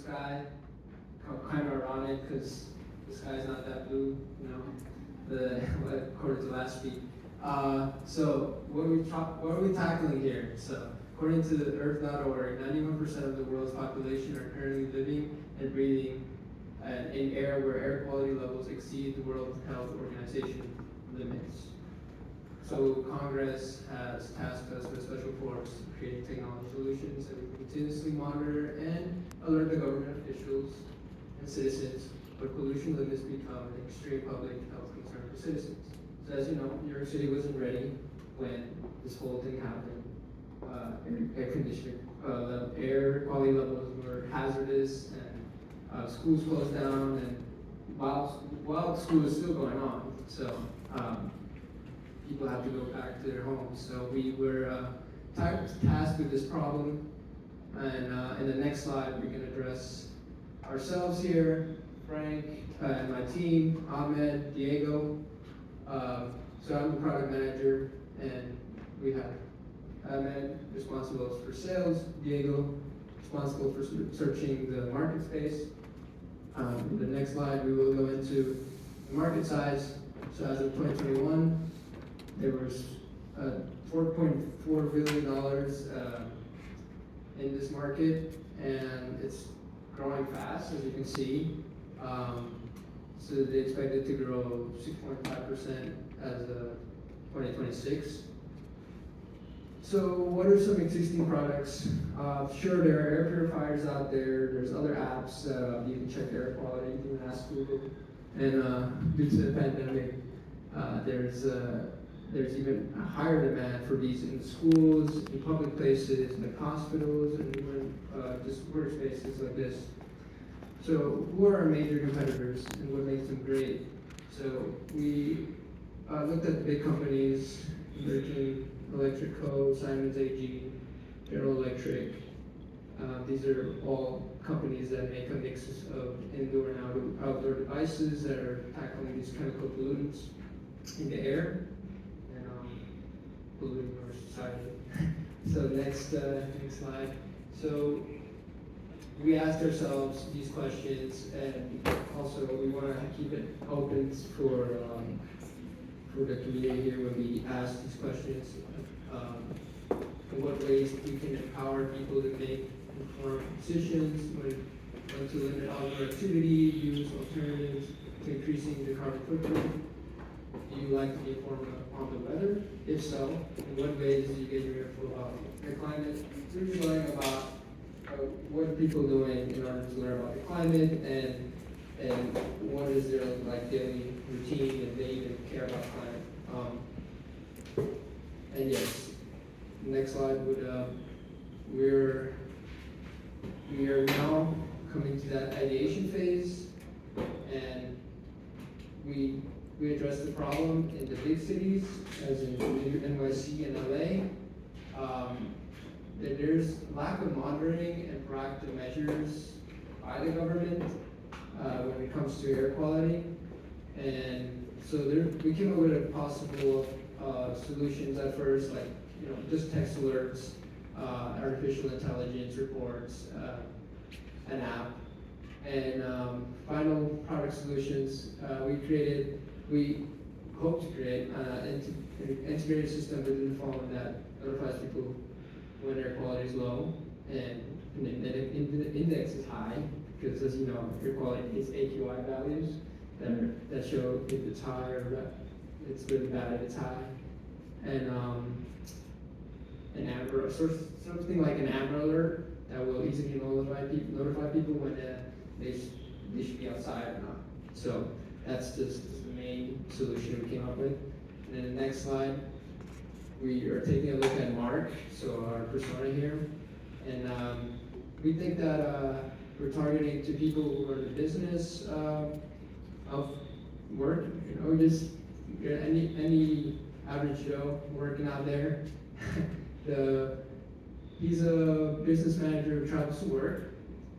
sky. Kind of ironic because the sky's not that blue, you know, according to last week. So what are we tackling here? So according to Earth.org, 91% of the world's population are currently living and breathing in air where air quality levels exceed the World Health Organization limits. So Congress has tasked us with special force creating technology solutions that we can continuously monitor and alert the government officials and citizens, but pollution limits become an extreme public health concern for citizens. So as you know, New York City wasn't ready when this whole thing happened. Air conditioning, air quality levels were hazardous, and schools closed down, and while school is still going on, so people have to go back to their homes. So we were tasked with this problem, and in the next slide we can address ourselves here, Frank, and my team, Ahmed, Diego. So I'm the product manager, and we have Ahmed responsible for sales, Diego responsible for searching the market space. In the next slide, we will go into the market size. So as of 2021, there was $4.4 billion in this market, and it's growing fast, as you can see. So they expect it to grow 6.5% as of 2026. So what are some existing products? Sure, there are air purifiers out there. There's other apps. You can check air quality. You can ask Google. And due to the pandemic, there's even a higher demand for these in schools, in public places, like hospitals, and even just workspaces like this. So who are our major competitors and what makes them great? So we looked at the big companies, American Electric Co., Siemens AG, General Electric. These are all companies that make a mix of indoor and outdoor devices that are tackling these chemical pollutants in the air and polluting our society. So next slide. So we asked ourselves these questions, and also we want to keep it open for the community here when we ask these questions. In what ways we can empower people to make informed decisions, when to limit outdoor activity, use alternatives to increasing the carbon footprint. Do you like to be informed on the weather? If so, in what ways do you get your info about the climate? So you're learning about what are people doing in order to learn about the climate, and what is their like daily routine, and they even care about climate. And yes, next slide would we are now coming to that ideation phase, and we address the problem in the big cities, as in NYC and LA. That there's lack of monitoring and proactive measures by the government when it comes to air quality, and so we came up with a possible solutions at first, like just text alerts, artificial intelligence reports, an app, and final product solutions. We hope to create an integrated system within the phone that notifies people when air quality is low and the index is high, because as you know, air quality is AQI values that show if it's high or it's really bad if it's high, and an amber, something like an amber alert that will easily notify people when they should be outside or not. So that's just the main solution we came up with. And then the next slide, we are taking a look at Mark, so our persona here, and we think that we're targeting to people who are in the business of work, just any average Joe working out there. He's a business manager who travels to work,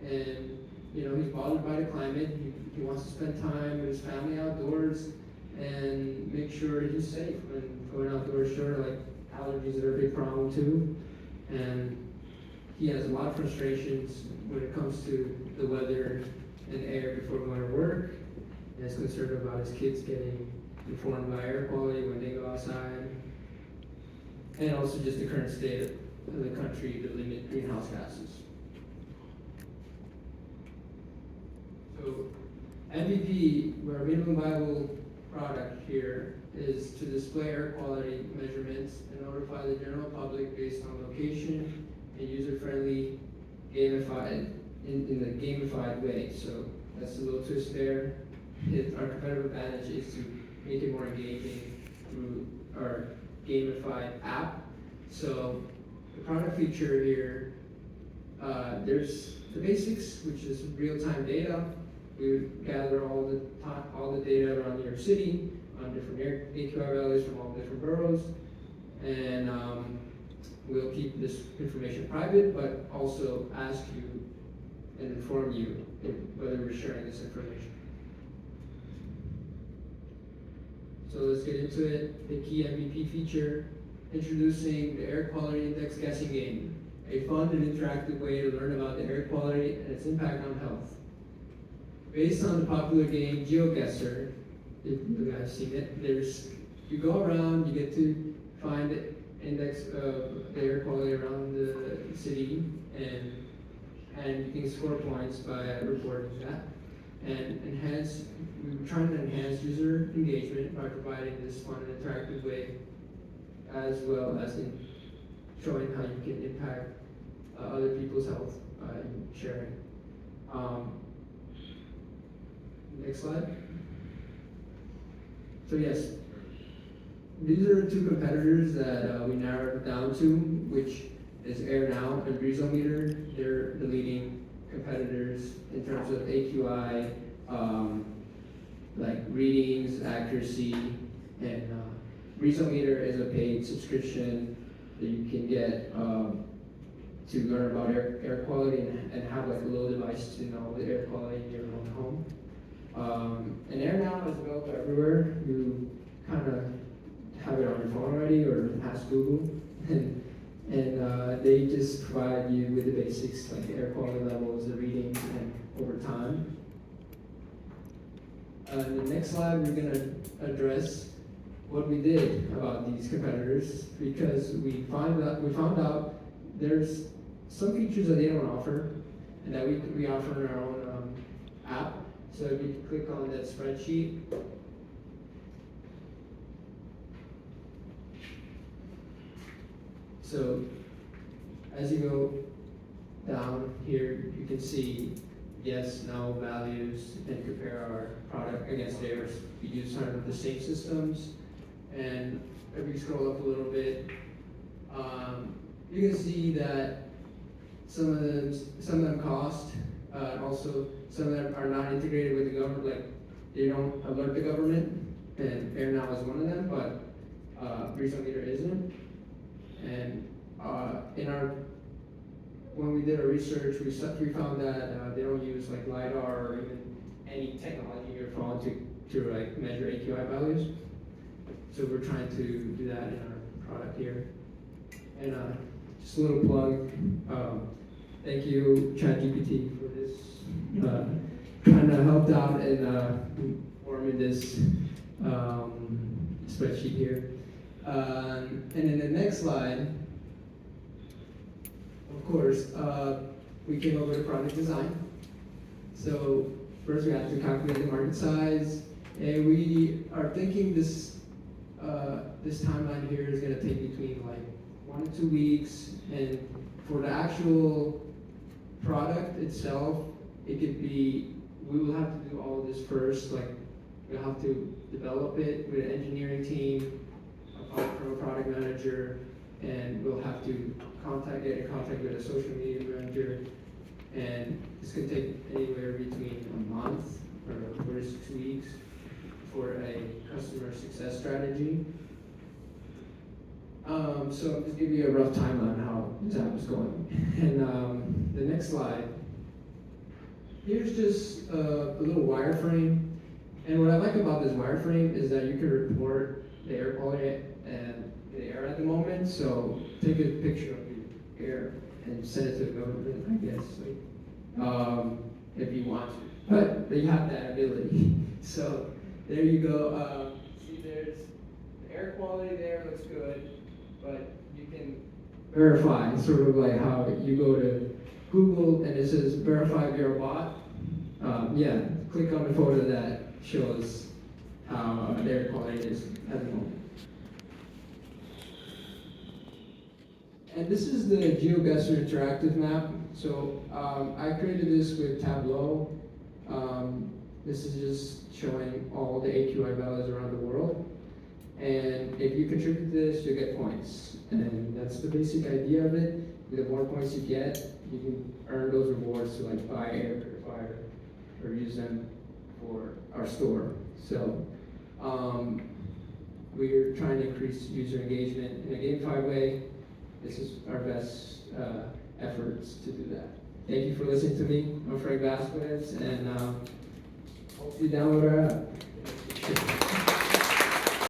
and he's bothered by the climate. He wants to spend time with his family outdoors and make sure he's safe when going outdoors. Sure, like allergies are a big problem too, and he has a lot of frustrations when it comes to the weather and air before going to work. And is concerned about his kids getting informed by air quality when they go outside. And also just the current state of the country to limit greenhouse gases. So MVP, our minimum viable product here, is to display air quality measurements and notify the general public based on location and user-friendly gamified in the gamified way. So that's a little twist there. Our competitive advantage is to make it more engaging through our gamified app. So the product feature here, there's the basics, which is real-time data. We would gather all the data around New York City on different AQI values from all different boroughs, and we'll keep this information private, but also ask you and inform you whether we're sharing this information. So let's get into it. The key MVP feature, introducing the Air Quality Index guessing game, a fun and interactive way to learn about the air quality and its impact on health. Based on the popular game GeoGuessr, if you guys seen it, you go around, you get to find the index of the air quality around the city, and you can score points by reporting that. And we're trying to enhance user engagement by providing this fun and interactive way, as well as in showing how you can impact other people's health by sharing. Next slide. So yes, these are two competitors that we narrowed down to, which is AirNow and Breezometer. They're the leading competitors in terms of AQI, like readings, accuracy, and Breezometer is a paid subscription that you can get to learn about air quality and have like a little device to know the air quality in your own home. And AirNow is available everywhere. You kind of have it on your phone already or ask Google, and they just provide you with the basics like the air quality levels, the readings, and over time. In the next slide, we're going to address what we did about these competitors, because we found out there's some features that they don't offer and that we offer in our own app. So if you click on that spreadsheet, so as you go down here, you can see yes, no values, and compare our product against theirs. We use kind of the same systems, and if you scroll up a little bit, you can see that some of them cost. Also, some of them are not integrated with the government, like they don't alert the government, and AirNow is one of them, but Breezometer isn't. And when we did our research, we found that they don't use like LiDAR or even any technology in your phone to like measure AQI values. So we're trying to do that in our product here. And just a little plug. Thank you, ChatGPT, for this. Kind of helped out in forming this spreadsheet here. And in the next slide, of course, we came over to product design. So first we have to calculate the market size, and we are thinking this timeline here is going to take between like 1 to 2 weeks, and for the actual product itself, it could be, we will have to do all of this first, like we'll have to develop it with an engineering team, from a product manager, and we'll have to get in contact with a social media manager, and this could take anywhere between a month or 4 to 6 weeks for a customer success strategy. So I'll just give you a rough timeline on how this app is going. And the next slide, here's just a little wireframe. And what I like about this wireframe is that you can report the air quality and the air at the moment. So take a picture of the air and send it to the government, I guess, if you want to. But they have that ability. So there you go. See, there's the air quality there looks good, but you can verify, sort of like how you go to Google and it says verify if you're a bot. Yeah, click on the photo that shows how the air quality is at the moment. And this is the GeoGuessr interactive map. So I created this with Tableau. This is just showing all the AQI values around the world. And if you contribute to this, you get points. And that's the basic idea of it. The more points you get, you can earn those rewards to like buy air purifier or use them for our store. So we're trying to increase user engagement in a gamified way. This is our best efforts to do that. Thank you for listening to me. I'm Frank Vasquez, and hope you download our app.